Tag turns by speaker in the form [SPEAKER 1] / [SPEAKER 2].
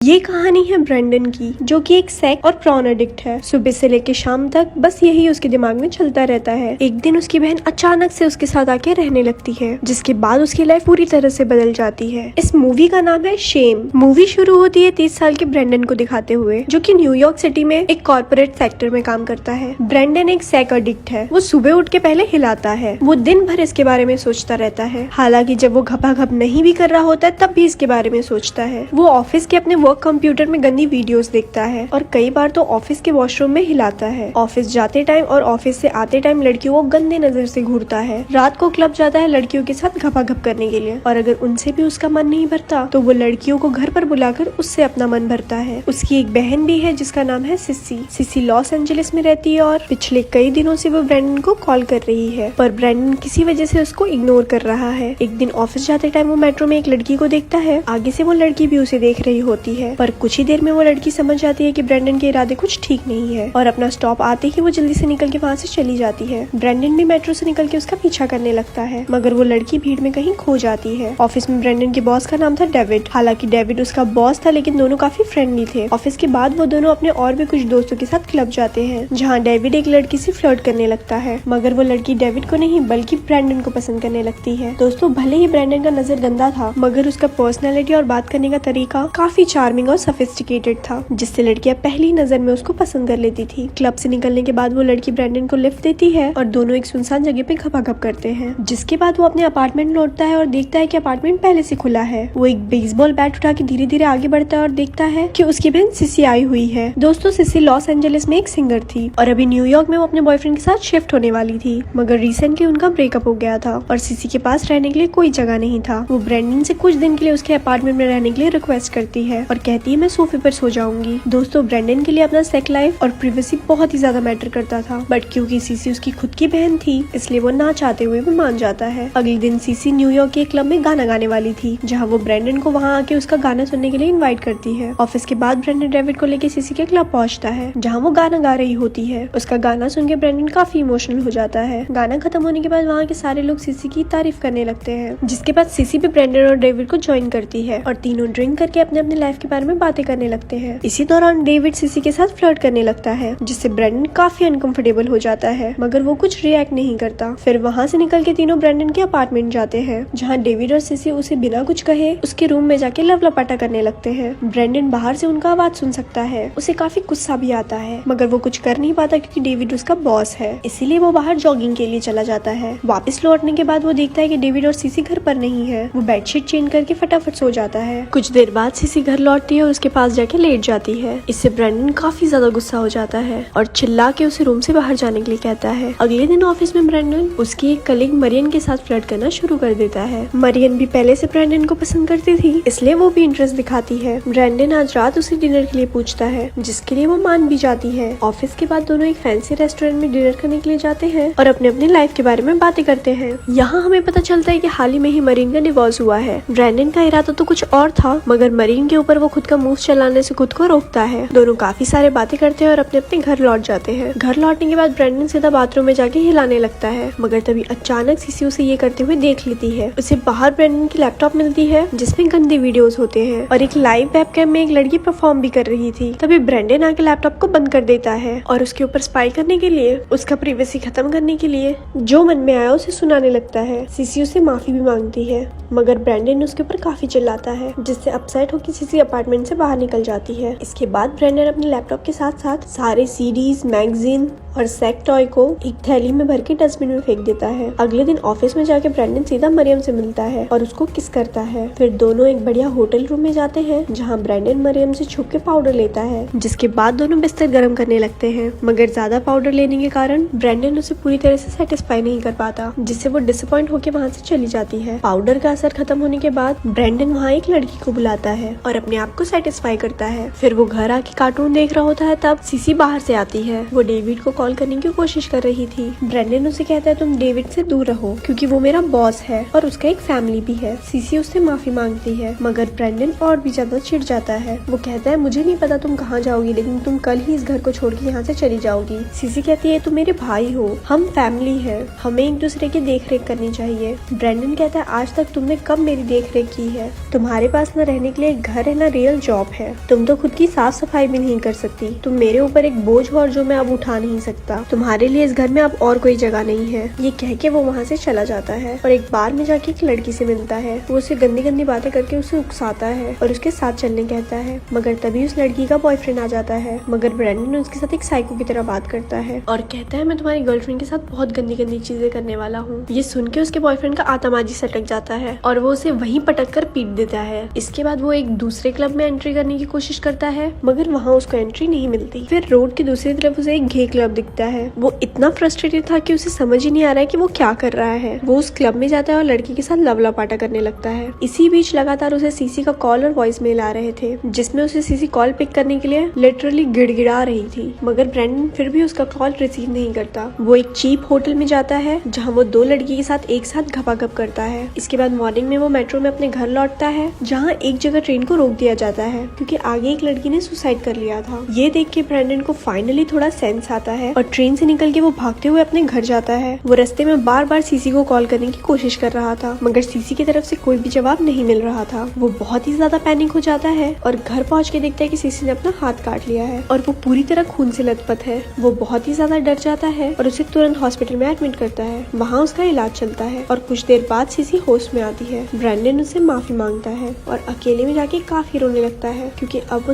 [SPEAKER 1] ये कहानी है ब्रेंडन की, जो कि एक सेक्स और प्रॉन एडिक्ट है। सुबह से लेकर शाम तक बस यही उसके दिमाग में चलता रहता है। एक दिन उसकी बहन अचानक से उसके साथ आके रहने लगती है, जिसके बाद उसकी लाइफ पूरी तरह से बदल जाती है। इस मूवी का नाम है शेम। मूवी शुरू होती है 30 साल के ब्रेंडन को दिखाते हुए, जो कि न्यूयॉर्क सिटी में एक कॉर्पोरेट सेक्टर में काम करता है। ब्रेंडन एक सेक्स एडिक्ट है। वो सुबह उठ के पहले हिलाता है। वो दिन भर इसके बारे में सोचता रहता है। हालांकि जब वो घपाघप नहीं भी कर रहा होता है तब भी इसके बारे में सोचता है। वो ऑफिस के अपने कंप्यूटर में गंदी वीडियोस देखता है और कई बार तो ऑफिस के वॉशरूम में हिलाता है। ऑफिस जाते टाइम और ऑफिस से आते टाइम लड़कियों को गंदे नजर से घूरता है। रात को क्लब जाता है लड़कियों के साथ घपाघप करने के लिए, और अगर उनसे भी उसका मन नहीं भरता तो वो लड़कियों को घर पर बुलाकर उससे अपना मन भरता है। उसकी एक बहन भी है जिसका नाम है सिसी। सिसी लॉस एंजलिस में रहती है और पिछले कई दिनों से वो ब्रेंडन को कॉल कर रही है, पर ब्रेंडन किसी वजह से उसको इग्नोर कर रहा है। एक दिन ऑफिस जाते टाइम वो मेट्रो में एक लड़की को देखता है। आगे से वो लड़की भी उसे देख रही होती है, पर कुछ ही देर में वो लड़की समझ जाती है कि ब्रेंडन के इरादे कुछ ठीक नहीं है, और अपना स्टॉप आते ही वो जल्दी से निकल के वहाँ से चली जाती है। ब्रेंडन भी मेट्रो से निकल के उसका पीछा करने लगता है, मगर वो लड़की भीड़ में कहीं खो जाती है। ऑफिस में ब्रेंडन के बॉस का नाम था डेविड। हालांकि डेविड उसका बॉस था, लेकिन दोनों काफी फ्रेंडली थे। ऑफिस के बाद वो दोनों अपने और भी कुछ दोस्तों के साथ क्लब जाते हैं, जहाँ डेविड एक लड़की से फ्लर्ट करने लगता है, मगर वो लड़की डेविड को नहीं बल्कि ब्रेंडन को पसंद करने लगती है। दोस्तों, भले ही ब्रेंडन का नजर गंदा था, मगर उसका पर्सनैलिटी और बात करने का तरीका काफी चार्मिंग और सोफिस्टिकेटेड था, जिससे लड़कियां पहली नजर में उसको पसंद कर लेती थी। क्लब से निकलने के बाद वो लड़की ब्रेंडन को लिफ्ट देती है और दोनों एक सुनसान जगह पे घपाघप करते हैं। जिसके बाद वो अपने अपार्टमेंट लौटता है और देखता है कि अपार्टमेंट पहले से खुला है। वो एक बेसबॉल बैट उठा के धीरे धीरे आगे बढ़ता है और देखता है कि उसकी बहन सिसी आई हुई है। दोस्तों, सिसी लॉस एंजलिस में एक सिंगर थी और अभी न्यूयॉर्क में वो अपने बॉयफ्रेंड के साथ शिफ्ट होने वाली थी, मगर रिसेंटली उनका ब्रेकअप हो गया था और सिसी के पास रहने के लिए कोई जगह नहीं था। वो ब्रेंडन से कुछ दिन के लिए उसके अपार्टमेंट में रहने के लिए रिक्वेस्ट करती है और कहती है मैं सोफे पर सो जाऊंगी। दोस्तों, ब्रेंडन के लिए अपना सेक्स लाइफ और प्राइवेसी बहुत ही ज्यादा मैटर करता था, बट क्योंकि सीसी उसकी खुद की बहन थी इसलिए वो ना चाहते हुए भी मान जाता है। अगले दिन सीसी न्यूयॉर्क के क्लब में गाना गाने वाली थी, जहाँ वो ब्रेंडन को वहाँ आके उसका गाना सुनने के लिए इनवाइट करती है। ऑफिस के बाद ब्रेंडन डेविड को लेके सीसी के क्लब पहुँचता है, जहाँ वो गाना गा रही होती है। उसका गाना सुन के ब्रेंडन काफी इमोशनल हो जाता है। गाना खत्म होने के बाद वहाँ के सारे लोग सीसी की तारीफ करने लगते हैं, जिसके बाद सीसी भी ब्रेंडन और डेविड को ज्वाइन करती है और तीनों ड्रिंक करके अपने अपने लाइफ के बारे में बातें करने लगते हैं। इसी दौरान डेविड सिसी के साथ फ्लर्ट करने लगता है, जिससे ब्रेंडन काफी अनकंफर्टेबल हो जाता है, मगर वो कुछ रिएक्ट नहीं करता। फिर वहाँ से निकल के तीनों ब्रेंडन के अपार्टमेंट जाते हैं, जहाँ डेविड और सिसी उसे बिना कुछ कहे उसके रूम में जाके लव लपाटा करने लगते हैं। ब्रेंडन बाहर से उनका आवाज सुन सकता है। उसे काफी गुस्सा भी आता है, मगर वो कुछ कर नहीं पाता क्योंकि डेविड उसका बॉस है, इसीलिए वो बाहर जॉगिंग के लिए चला जाता है। वापस लौटने के बाद वो देखता है कि डेविड और सिसी घर पर नहीं है। वो बेडशीट चेंज करके फटाफट सो जाता है। कुछ देर बाद सिसी घर लौटती है और उसके पास जाके लेट जाती है। इससे ब्रेंडन काफी ज्यादा गुस्सा हो जाता है और चिल्ला के उसे रूम से बाहर जाने के लिए कहता है। अगले दिन ऑफिस में ब्रेंडन उसकी एक कलीग मरियन के साथ फ्लर्ट करना शुरू कर देता है। मरियन भी पहले से ब्रेंडन को पसंद करती थी, इसलिए वो भी इंटरेस्ट दिखाती है। ब्रेंडन आज रात उसे डिनर के लिए पूछता है, जिसके लिए वो मान भी जाती है। ऑफिस के बाद दोनों एक फैंसी रेस्टोरेंट में डिनर करने के लिए जाते हैं और अपने अपने लाइफ के बारे में बातें करते हैं। यहाँ हमें पता चलता है कि हाल ही में ही मरीन का डिवोर्स हुआ है। ब्रेंडन का इरादा तो कुछ और था, मगर मरीन के ऊपर वो खुद का मूव चलाने से खुद को रोकता है। दोनों काफी सारे बातें करते हैं और अपने अपने घर लौट जाते हैं। घर लौटने के बाद ब्रेंडन सीधा बाथरूम में जाके हिलाने लगता है, मगर तभी अचानक सीसी उसे ये करते हुए देख लेती है। उसे बाहर ब्रेंडन की लैपटॉप मिलती है, जिसमें गंदे वीडियोस होते हैं और एक लाइव वेबकैम में एक लड़की परफॉर्म भी कर रही थी। तभी ब्रेंडन आके लैपटॉप को बंद कर देता है और उसके ऊपर स्पाई करने के लिए, उसका प्राइवेसी खत्म करने के लिए जो मन में आया उसे सुनाने लगता है। सीसी उसे माफी भी मांगती है, मगर ब्रेंडन उसके ऊपर काफी चिल्लाता है, जिससे अपसेट होकर सीसी अपार्टमेंट से बाहर निकल जाती है। इसके बाद ब्रेंडन अपने लैपटॉप के साथ साथ सारे सीडीज, मैगजीन और सेक्स टॉय को एक थैली में भर के डस्टबिन में फेंक देता है। अगले दिन ऑफिस में जाके ब्रेंडन सीधा मरियम से मिलता है और उसको किस करता है। फिर दोनों एक बढ़िया होटल रूम में जाते हैं, जहाँ ब्रेंडन मरियम से छुप के पाउडर लेता है, जिसके बाद दोनों बिस्तर गर्म करने लगते हैं, मगर ज्यादा पाउडर लेने के कारण ब्रेंडन उसे पूरी तरह से सेटिस्फाई नहीं कर पाता, जिससे वो डिसअपॉइंट होकर वहाँ से चली जाती है। पाउडर का असर खत्म होने के बाद ब्रेंडन वहाँ एक लड़की को बुलाता है और अपने आप को सेटिस्फाई करता है। फिर वो घर आके कार्टून देख रहा होता है, तब सीसी बाहर से आती है। वो डेविड को कॉल करने की कोशिश कर रही थी। ब्रेंडन उसे कहता है तुम डेविड से दूर रहो क्योंकि वो मेरा बॉस है और उसका एक फैमिली भी है। सीसी उससे माफी मांगती है मगर ब्रेंडन और भी ज्यादा चिढ़ जाता है। वो कहता है मुझे नहीं पता तुम कहाँ जाओगी लेकिन तुम कल ही इस घर को छोड़ के यहाँ से चली जाओगी। सीसी कहती है तुम मेरे भाई हो, हम फैमिली है, हमें एक दूसरे की देख रेख करनी चाहिए। ब्रेंडन कहता है आज तक तुमने कब मेरी देख रेख की है, तुम्हारे पास न रहने के लिए एक घर है न रियल जॉब है, तुम तो खुद की साफ सफाई भी नहीं कर सकती, तुम मेरे ऊपर एक बोझ हो और जो मैं अब उठा नहीं सकता, तुम्हारे लिए इस घर में अब और कोई जगह नहीं है। ये कह के वो वहाँ से चला जाता है और एक बार में जाके एक लड़की से मिलता है। वो उसे गंदी गंदी बातें करके उसे उकसाता है और उसके साथ चलने कहता है मगर तभी उस लड़की का बॉयफ्रेंड आ जाता है। मगर ब्रेंडन उसके साथ एक साइको की तरह बात करता है और कहता है मैं तुम्हारी गर्लफ्रेंड के साथ बहुत गंदी गंदी चीजें करने वाला हूँ। ये सुन के उसके बॉयफ्रेंड का आतमाजी सटक जाता है और वो उसे वहीं पटक कर पीट देता है। इसके बाद वो एक दूसरे क्लब में एंट्री करने की कोशिश करता है मगर वहाँ उसको एंट्री नहीं मिलती। फिर रोड की दूसरी तरफ उसे एक गे क्लब दिखता है। वो इतना फ्रस्ट्रेटेड था कि उसे समझ ही नहीं आ रहा है कि वो क्या कर रहा है। वो उस क्लब में जाता है और लड़की के साथ लवलापाटा करने लगता है। इसी बीच लगातार उसे सीसी का कॉल और वॉइस मेल आ रहे थे जिसमें उसे सीसी कॉल पिक करने के लिए लिटरली गिड़गिड़ा रही थी मगर ब्रेंडन फिर भी उसका कॉल रिसीव नहीं करता। वो एक चीप होटल में जाता है जहाँ वो दो लड़की के साथ एक साथ घपाघप करता है। इसके बाद मॉर्निंग में वो मेट्रो में अपने घर लौटता है जहाँ एक जगह ट्रेन को रोक दिया जाता है क्योंकि आगे एक लड़की ने सुसाइड कर लिया था। ये देख के ब्रेंडन को फाइनली थोड़ा सेंस आता है और ट्रेन से निकल के वो भागते हुए अपने घर जाता है। वो रास्ते में बार बार सीसी को कॉल करने की कोशिश कर रहा था मगर सीसी की तरफ से कोई भी जवाब नहीं मिल रहा था। वो बहुत ही ज्यादा पैनिक हो जाता है और घर पहुंच के देखता है कि सीसी ने अपना हाथ काट लिया है और वो पूरी तरह खून से लथपथ है। वो बहुत ही ज्यादा डर जाता है और उसे तुरंत हॉस्पिटल में एडमिट करता है। वहाँ उसका इलाज चलता है और कुछ देर बाद सीसी होश में आती है। ब्रेंडन उससे माफी मांगता है और अकेले में जाके काफी रोने लगता है क्योंकि अब